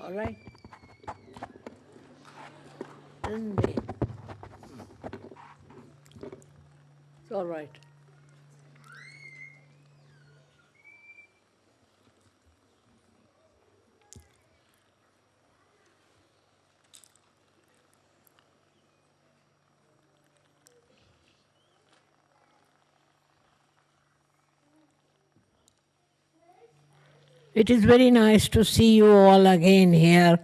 All right? Isn't it? It's all right. It is very nice to see you all again here.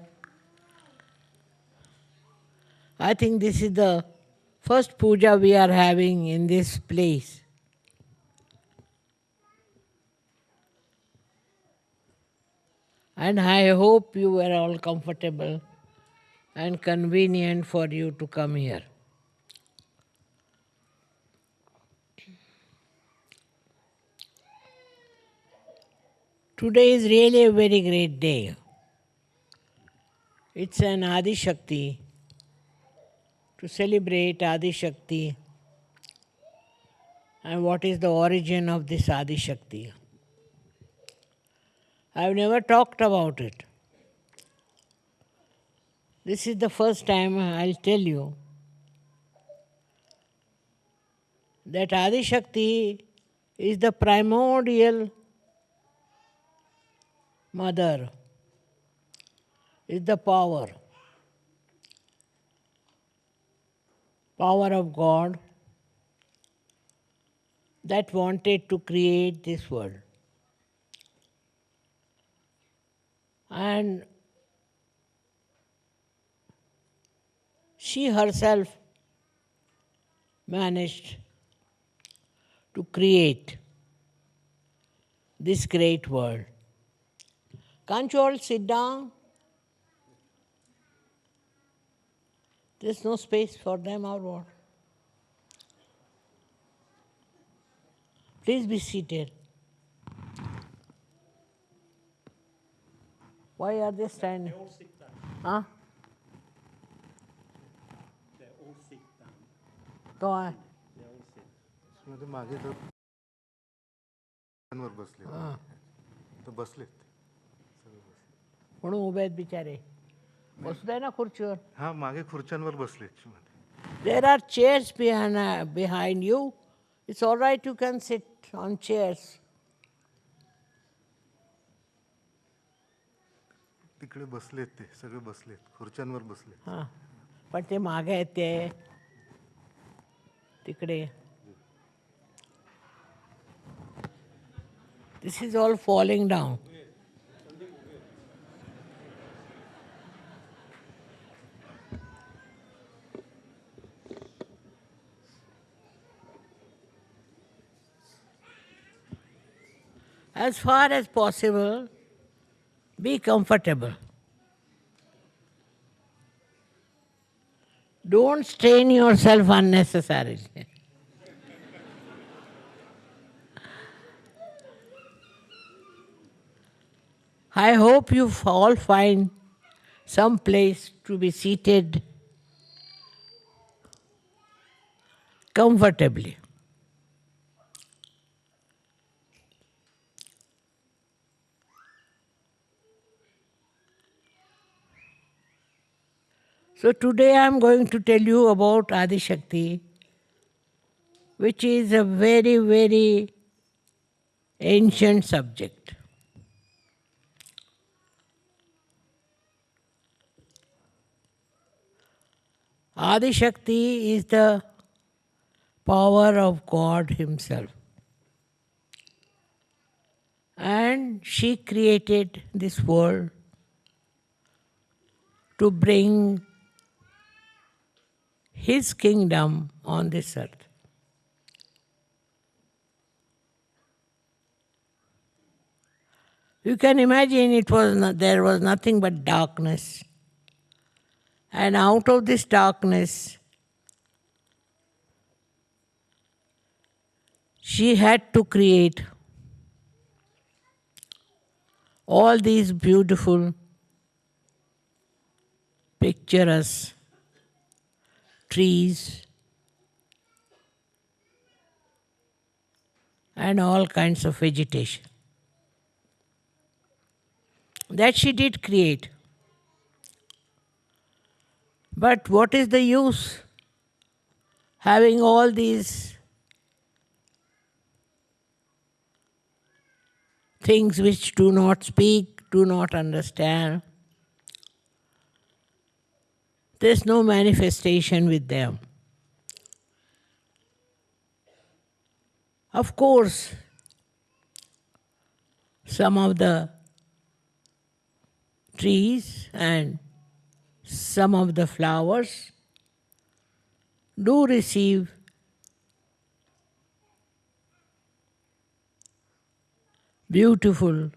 I think this is the first puja we are having in this place. And I hope you were all comfortable and convenient for you to come here. Today is really a very great day. It's an Adi Shakti. To celebrate Adi Shakti and what is the origin of this Adi Shakti. I've never talked about it. This is the first time I'll tell you that Adi Shakti is the primordial mother, is the power of God that wanted to create this world. And she herself managed to create this great world. Can't you all sit down? There's no space for them or what? Please be seated. Why are they standing? They all sit down. Huh? They all sit down. Go on. They all sit. मध्ये मागे तर वर बसले तर बसलेत म्हणून उभे आहेत बिचारे. बसू दे ना खुर्चीवर. हा मागे खुर्च्यांवर बसलेत. There are chairs behind you. It's all right, you can sit on chairs. तिकडे बसलेत ते सगळे बसलेत खुर्च्यांवर बसलेत. हां, पण ते मागे आहेत ते तिकडे. This is all falling down. As far as possible, be comfortable. Don't strain yourself unnecessarily. I hope you all find some place to be seated comfortably. So today I am going to tell you about Adi Shakti, which is a very, very ancient subject. Adi Shakti is the power of God Himself. And she created this world to bring His kingdom on this earth. You can imagine there was nothing but darkness. And out of this darkness, she had to create all these beautiful, picturesque trees and all kinds of vegetation. That she did create. But what is the use having all these things which do not speak, do not understand? There's no manifestation with them. Of course, some of the trees and some of the flowers do receive beautiful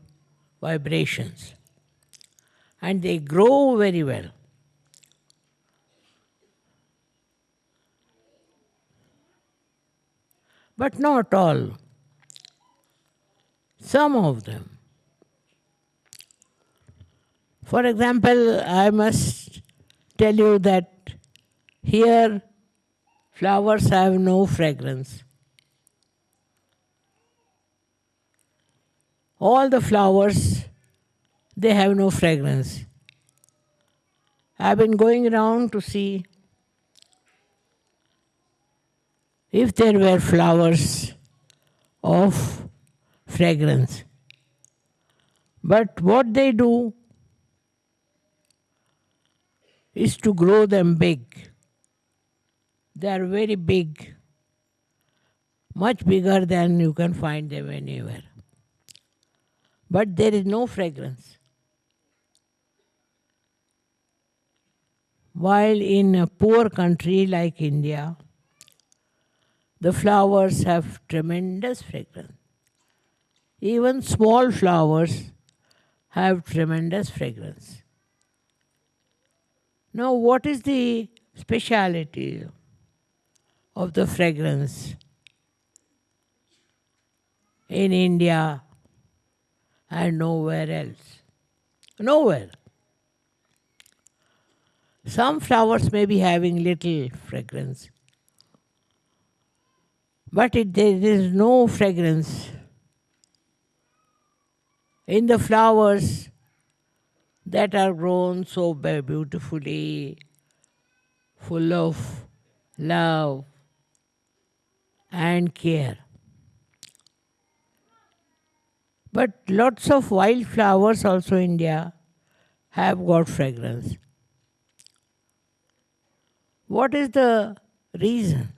vibrations and they grow very well. But not all. Some of them. For example, I must tell you that here flowers have no fragrance. All the flowers, they have no fragrance. I've been going around to see if there were flowers of fragrance. But what they do is to grow them big. They are very big, much bigger than you can find them anywhere. But there is no fragrance. While in a poor country like India, the flowers have tremendous fragrance. Even small flowers have tremendous fragrance. Now, what is the speciality of the fragrance in India and nowhere else? Nowhere. Some flowers may be having little fragrance, but there is no fragrance in the flowers that are grown so beautifully, full of love and care. But lots of wild flowers also in India have got fragrance. What is the reason?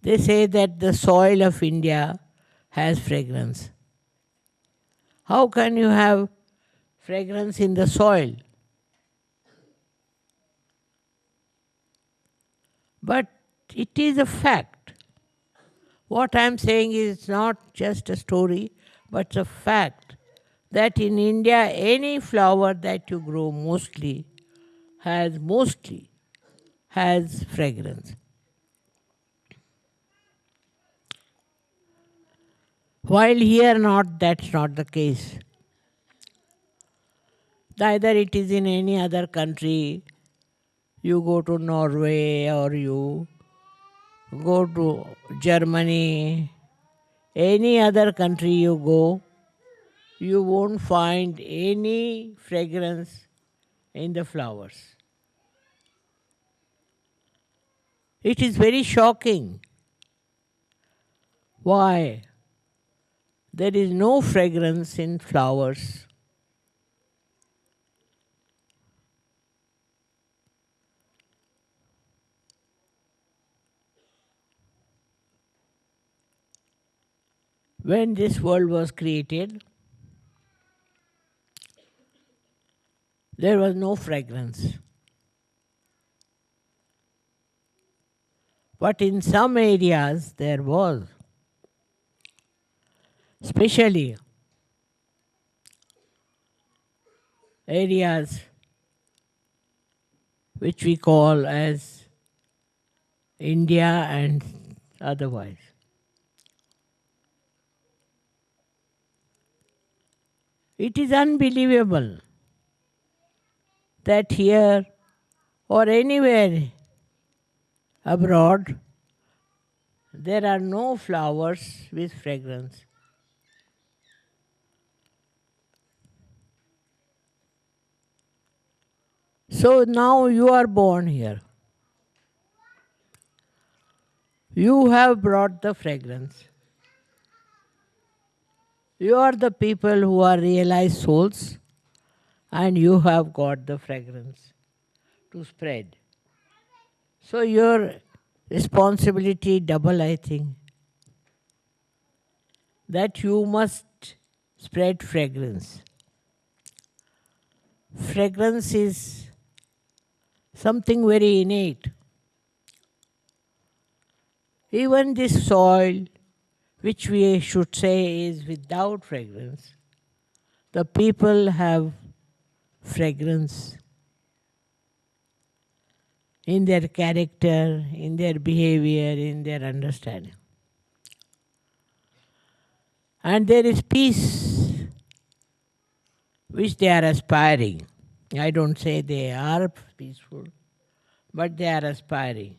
They say that the soil of India has fragrance. How can you have fragrance in the soil? But it is a fact. What I am saying is not just a story, but a fact that in India, any flower that you grow mostly has fragrance. While here that's not the case. Neither it is in any other country. You go to Norway or you go to Germany, any other country you go, you won't find any fragrance in the flowers. It is very shocking. Why? There is no fragrance in flowers. When this world was created, there was no fragrance. But in some areas there was. Especially areas which we call as India and otherwise. It is unbelievable that here or anywhere abroad there are no flowers with fragrance. So now you are born here. You have brought the fragrance. You are the people who are realized souls, and you have got the fragrance to spread. So your responsibility double, I think, that you must spread fragrance. Fragrance is something very innate. Even this soil, which we should say is without fragrance, the people have fragrance in their character, in their behavior, in their understanding. And there is peace which they are aspiring. I don't say they are peaceful, but they are aspiring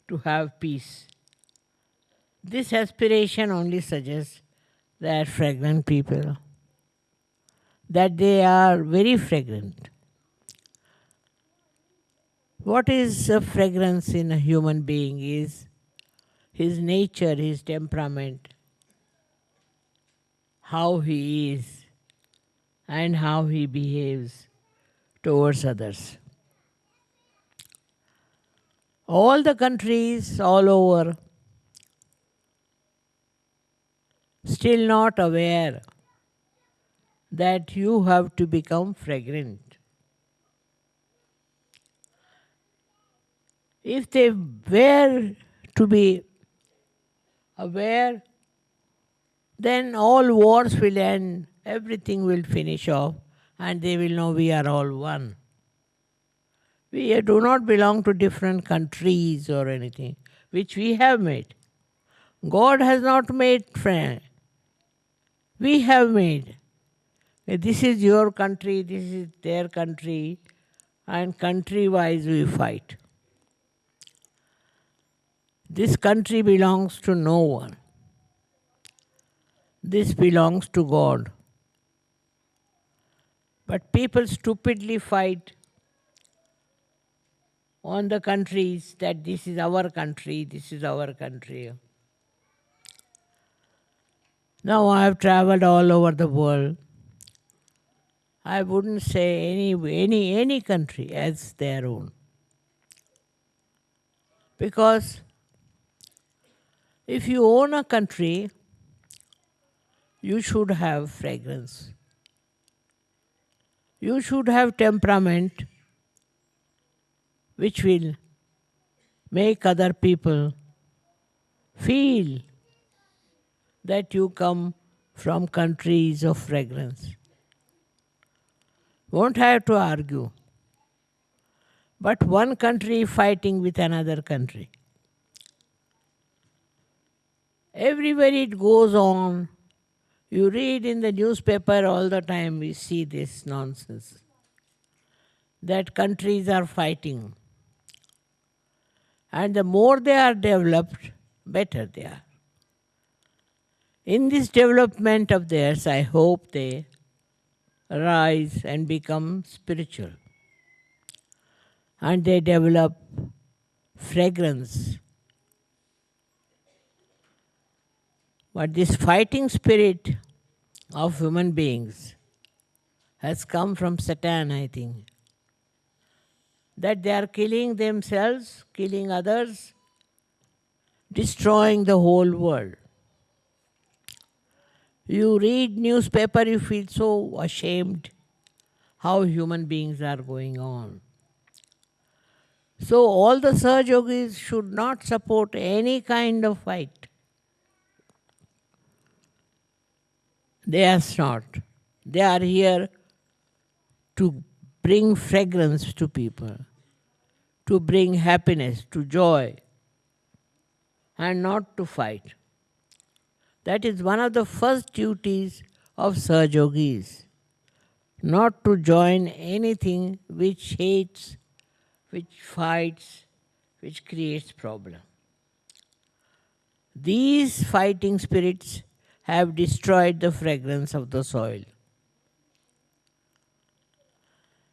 to have peace. This aspiration only suggests that fragrant people, that they are very fragrant. What is a fragrance in a human being is his nature, his temperament, how he is, and how he behaves towards others. All the countries all over still not aware that you have to become fragrant. If they were to be aware, then all wars will end, everything will finish off, and they will know we are all one. We do not belong to different countries or anything, which we have made. God has not made friend. We have made. This is your country, this is their country, and country-wise we fight. This country belongs to no one. This belongs to God. But people stupidly fight on the countries that this is our country, this is our country. Now I have traveled all over the world. I wouldn't say any country as their own. Because if you own a country, you should have fragrance. You should have temperament which will make other people feel that you come from countries of fragrance. Won't have to argue. But one country fighting with another country. Everywhere it goes on, you read in the newspaper all the time, we see this nonsense. That countries are fighting. And the more they are developed, better they are. In this development of theirs, I hope they rise and become spiritual. And they develop fragrance. But this fighting spirit of human beings has come from Satan, I think. That they are killing themselves, killing others, destroying the whole world. You read newspaper, you feel so ashamed how human beings are going on. So all the Sahaja Yogis should not support any kind of fight. They are not. They are here to bring fragrance to people, to bring happiness, to joy, and not to fight. That is one of the first duties of Sahaja Yogis, not to join anything which hates, which fights, which creates problem. These fighting spirits have destroyed the fragrance of the soil.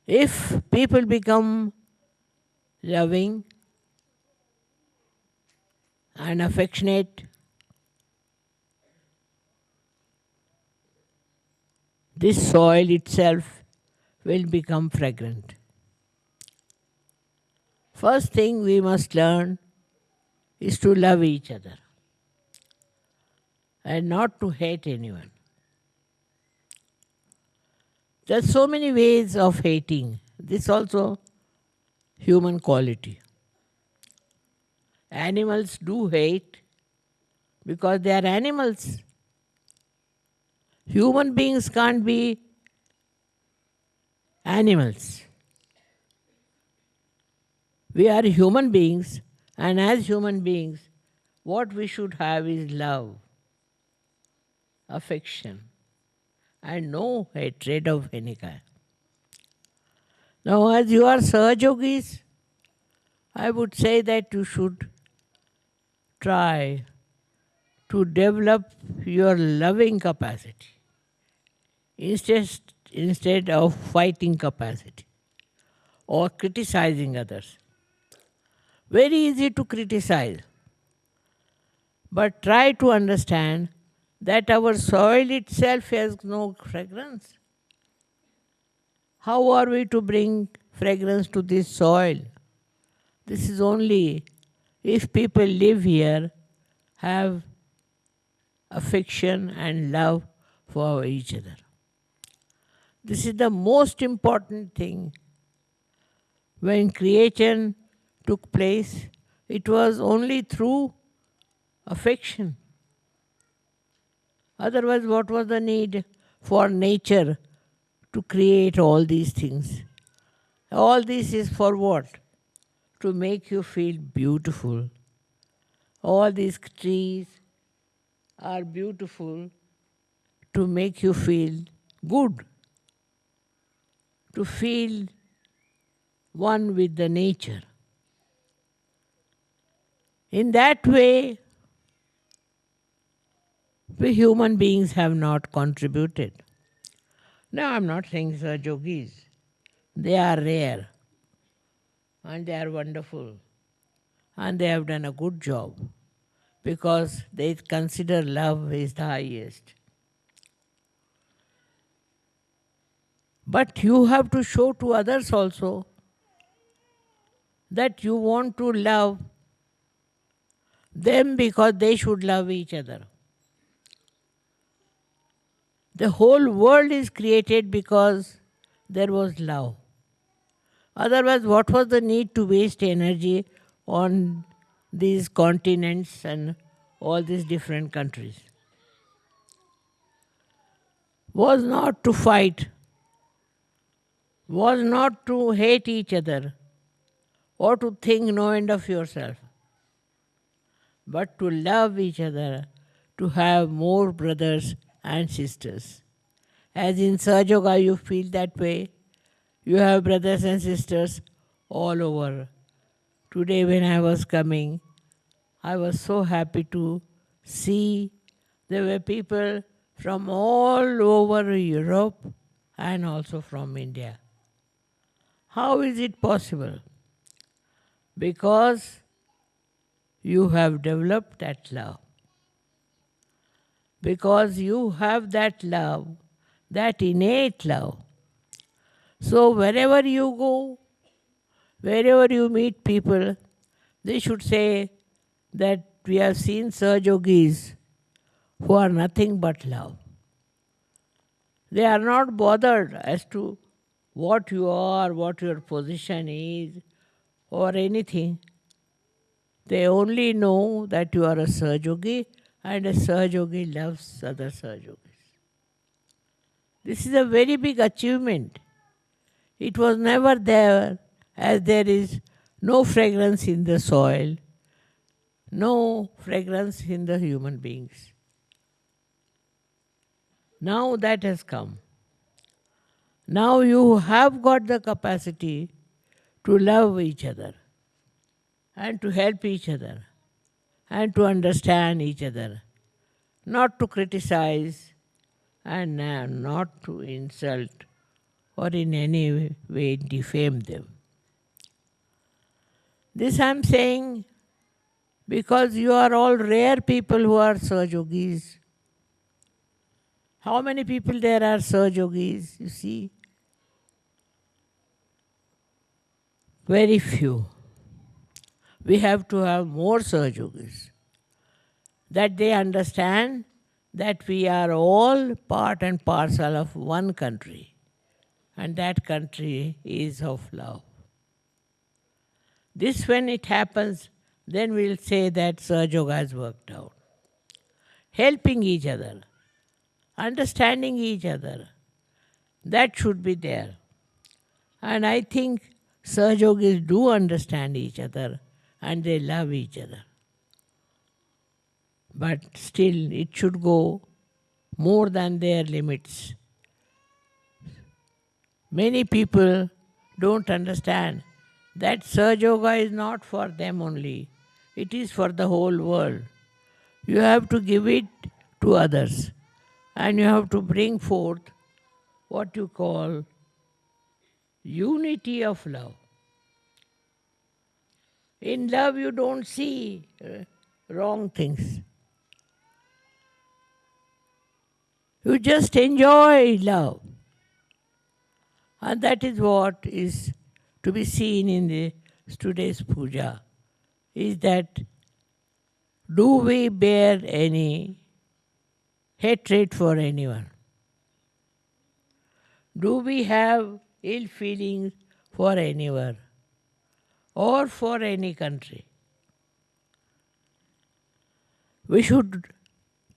If people become loving and affectionate, this soil itself will become fragrant. First thing we must learn is to love each other and not to hate anyone. There's so many ways of hating. This also human quality. Animals do hate because they are animals. Human beings can't be animals. We are human beings, and as human beings, what we should have is love, affection, and no hatred of any kind. Now, as you are Sahajogis, I would say that you should try to develop your loving capacity instead of fighting capacity or criticizing others. Very easy to criticize, but try to understand that our soil itself has no fragrance. How are we to bring fragrance to this soil? This is only if people live here, have affection and love for each other. This is the most important thing. When creation took place, it was only through affection. Otherwise, what was the need for nature to create all these things? All this is for what? To make you feel beautiful. All these trees are beautiful to make you feel good, to feel one with the nature. In that way, we human beings have not contributed. Now, I'm not saying Sahajogis. They are rare and they are wonderful and they have done a good job because they consider love is the highest. But you have to show to others also that you want to love them because they should love each other. The whole world is created because there was love. Otherwise, what was the need to waste energy on these continents and all these different countries? Was not to fight, was not to hate each other or to think no end of yourself, but to love each other, to have more brothers and sisters. As in Sahajoga, you feel that way. You have brothers and sisters all over. Today, when I was coming, I was so happy to see there were people from all over Europe and also from India. How is it possible? Because you have developed that love. Because you have that love, that innate love. So wherever you go, wherever you meet people, they should say that we have seen Sahajogis who are nothing but love. They are not bothered as to what you are, what your position is, or anything. They only know that you are a Sahajogi and a Sahajogi loves other Sahajogis. This is a very big achievement. It was never there, as there is no fragrance in the soil, no fragrance in the human beings. Now that has come. Now you have got the capacity to love each other and to help each other and to understand each other, not to criticize and not to insult or in any way defame them. This I am saying because you are all rare people who are Sahajogis. How many people there are Sahajogis, you see? Very few. We have to have more Sahajogis. That they understand that we are all part and parcel of one country. And that country is of love. This when it happens, then we'll say that Sahajoga has worked out. Helping each other, understanding each other, that should be there. And I think Sahajogis do understand each other and they love each other. But still, it should go more than their limits. Many people don't understand that Sahajoga is not for them only. It is for the whole world. You have to give it to others. And you have to bring forth what you call unity of love. In love, you don't see wrong things. You just enjoy love. And that is what is to be seen in today's puja, is that do we bear any hatred for anyone? Do we have ill feelings for anyone or for any country? We should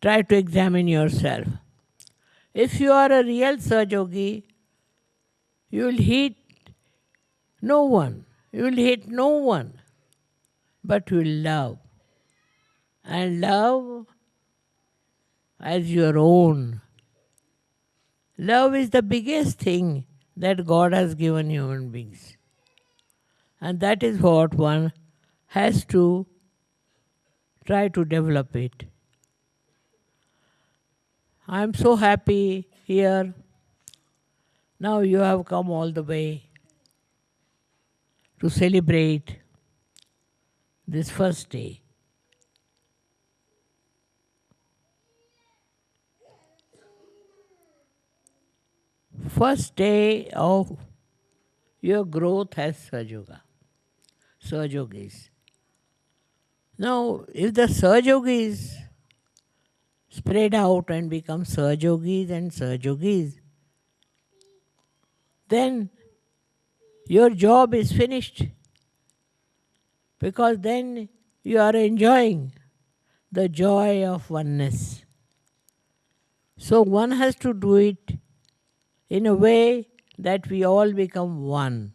try to examine yourself. If you are a real Sahajogi, you will hate no one. You will hate no one, but you will love. And love as your own. Love is the biggest thing that God has given human beings. And that is what one has to try to develop it. I am so happy here. Now you have come all the way to celebrate this first day. First day of your growth as Sahajogis. Now, if the Sahajogis spread out and become Sahajogis and Sahajogis, then your job is finished. Because then you are enjoying the joy of oneness. So one has to do it in a way that we all become one.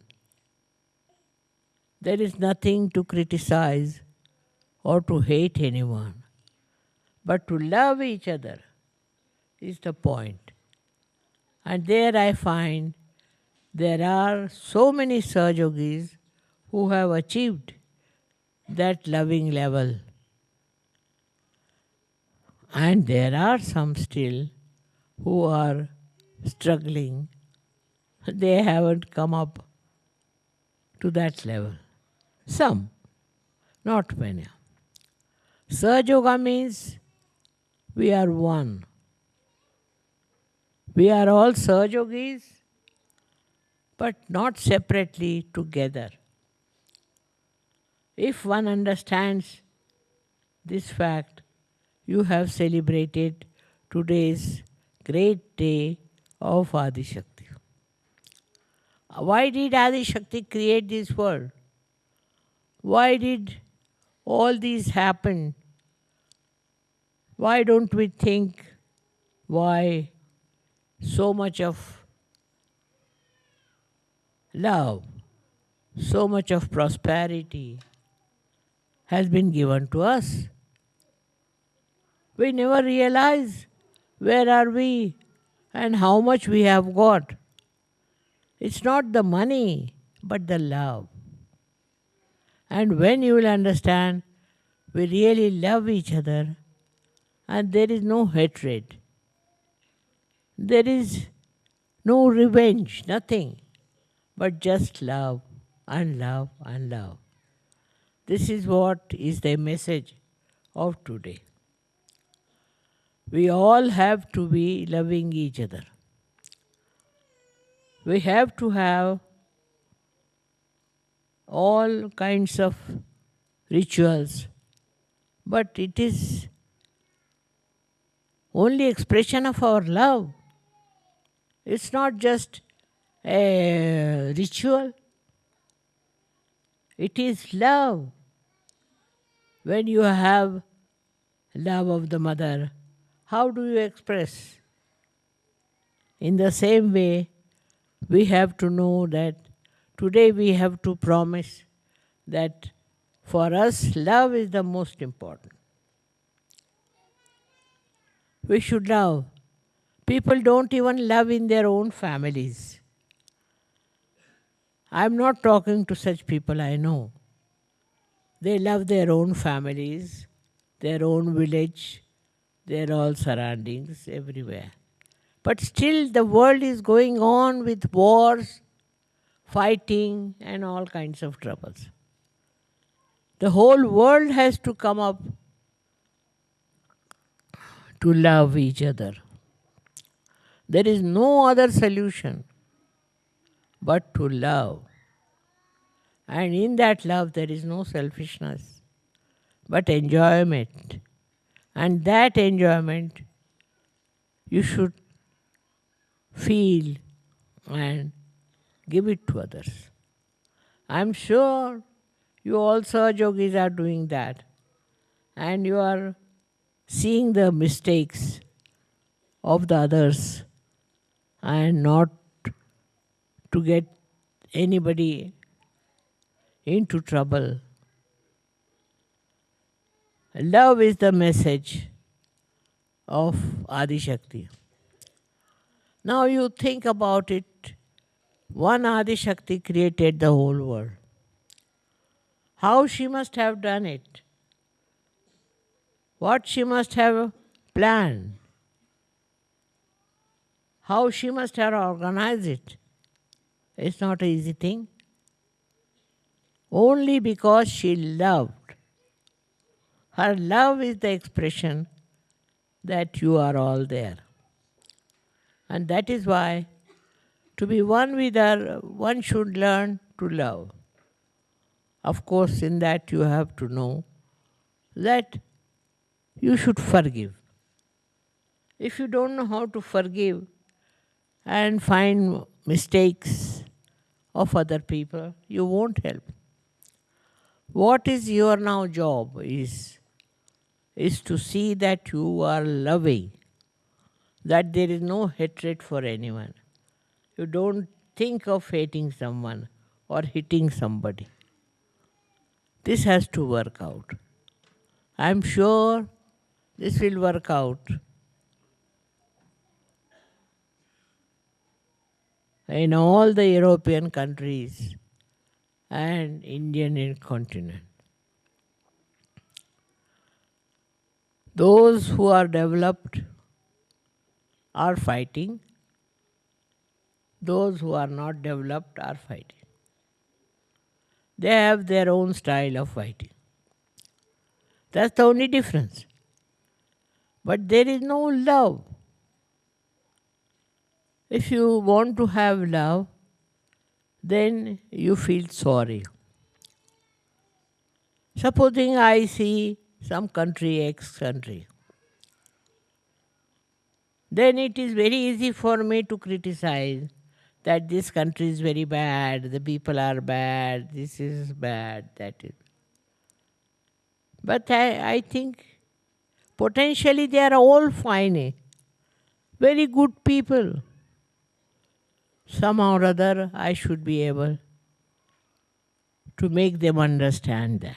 There is nothing to criticize or to hate anyone, but to love each other is the point. And there I find there are so many Sahajogis who have achieved that loving level. And there are some still who are struggling. They haven't come up to that level. Some, not many. Sahajoga means we are one. We are all Sahajogis, but not separately, together. If one understands this fact, you have celebrated today's great day of Adi Shakti. Why did Adi Shakti create this world? Why did all these happen? Why don't we think why so much of love, so much of prosperity has been given to us? We never realize where are we and how much we have got. It's not the money, but the love. And when you will understand, we really love each other and there is no hatred. There is No revenge, nothing, but just love and love and love. This is what is the message of today. We all have to be loving each other. We have to have all kinds of rituals, but it is only expression of our love. It's not just a ritual, it is love. When you have love of the mother, how do you express? In the same way, we have to know that today we have to promise that for us, love is the most important. We should love. People don't even love in their own families. I'm not talking to such people I know. They love their own families, their own village, their all surroundings, everywhere. But still, the world is going on with wars, fighting, and all kinds of troubles. The whole world has to come up to love each other. There is no other solution but to love. And in that love, there is no selfishness, but enjoyment. And that enjoyment you should feel and give it to others. I'm sure you also, yogis, are doing that. And you are seeing the mistakes of the others and not to get anybody into trouble. Love is the message of Adi Shakti. Now you think about it. One Adi Shakti created the whole world. How she must have done it? What she must have planned? How she must have organized it? It's not an easy thing. Only because she loved. Her love is the expression that you are all there. And that is why to be one with her, one should learn to love. Of course, in that you have to know that you should forgive. If you don't know how to forgive and find mistakes of other people, you won't help. What is your now job is to see that you are loving, that there is no hatred for anyone. You don't think of hating someone or hitting somebody. This has to work out. I'm sure this will work out. In all the European countries and Indian continent. Those who are developed are fighting. Those who are not developed are fighting. They have their own style of fighting. That's the only difference. But there is no love. If you want to have love, then you feel sorry. Supposing I see some country, X country, then it is very easy for me to criticize that this country is very bad, the people are bad, this is bad, that is. But I think potentially they are all fine, very good people. Somehow or other, I should be able to make them understand that.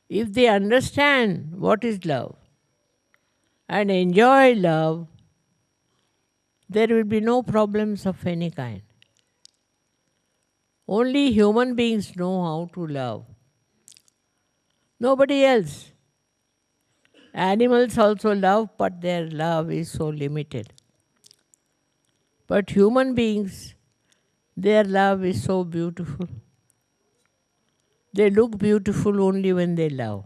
If they understand what is love and enjoy love, there will be no problems of any kind. Only human beings know how to love. Nobody else. Animals also love, but their love is so limited. But human beings, their love is so beautiful. They look beautiful only when they love.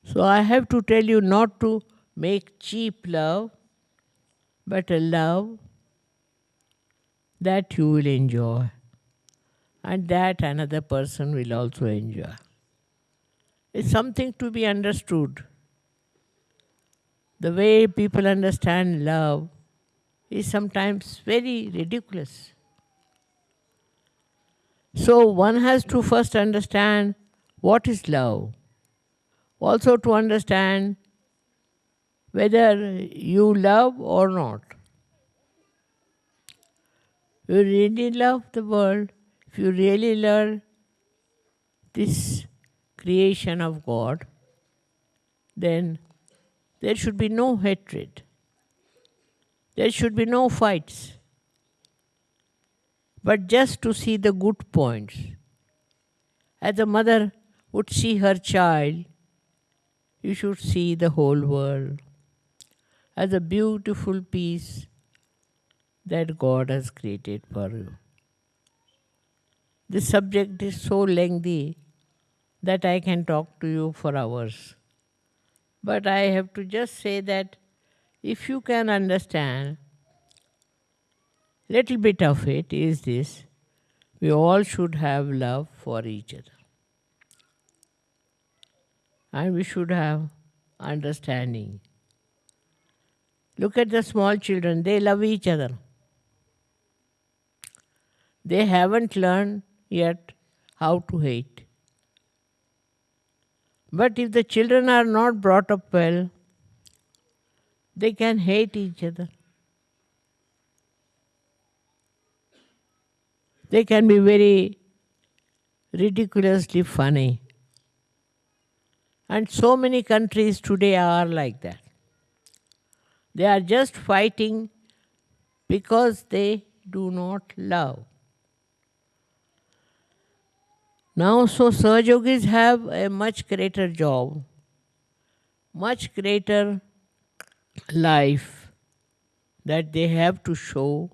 So I have to tell you not to make cheap love, but a love that you will enjoy and that another person will also enjoy. It's something to be understood. The way people understand love is sometimes very ridiculous. So one has to first understand what is love. Also to understand whether you love or not. You really love the world, if you really love this creation of God, then there should be no hatred. There should be no fights. But just to see the good points. As a mother would see her child, you should see the whole world as a beautiful piece that God has created for you. This subject is so lengthy that I can talk to you for hours. But I have to just say that if you can understand, little bit of it is this: we all should have love for each other. And we should have understanding. Look at the small children, they love each other. They haven't learned yet how to hate. But if the children are not brought up well, they can hate each other. They can be very ridiculously funny. And so many countries today are like that. They are just fighting because they do not love. Now, so Sahajogis have a much greater job, much greater life, that they have to show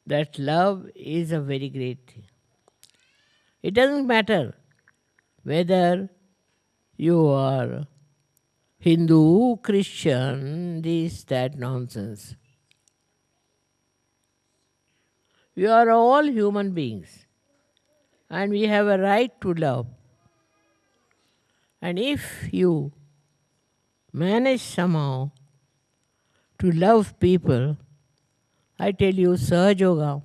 that love is a very great thing. It doesn't matter whether you are Hindu, Christian, this, that nonsense. We are all human beings and we have a right to love. And if you manage somehow to love people, I tell you, Sahaja Yoga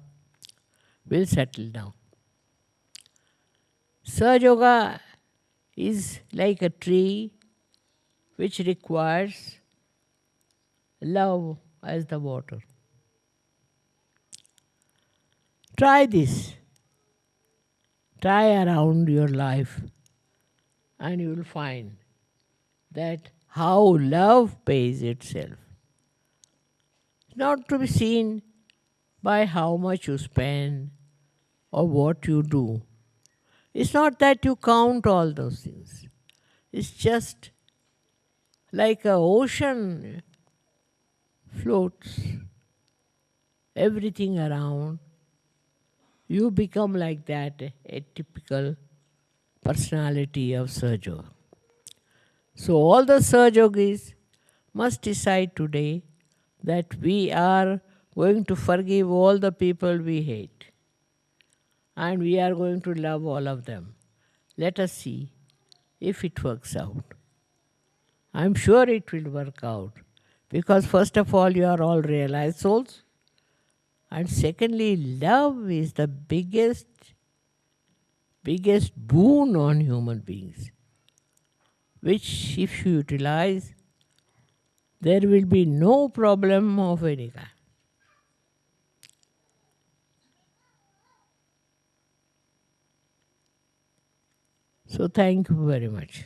will settle down. Sahaja Yoga is like a tree which requires love as the water. Try this. Try around your life and you will find that how love pays itself. Not to be seen by how much you spend or what you do. It's not that you count all those things. It's just like an ocean floats everything around. You become like that, a typical personality of Sahaja Yoga. So all the Sahaja Yogis must decide today that we are going to forgive all the people we hate. And we are going to love all of them. Let us see if it works out. I'm sure it will work out. Because first of all, you are all realized souls. And secondly, love is the biggest boon on human beings, which if you utilize, there will be no problem of any kind. So thank you very much.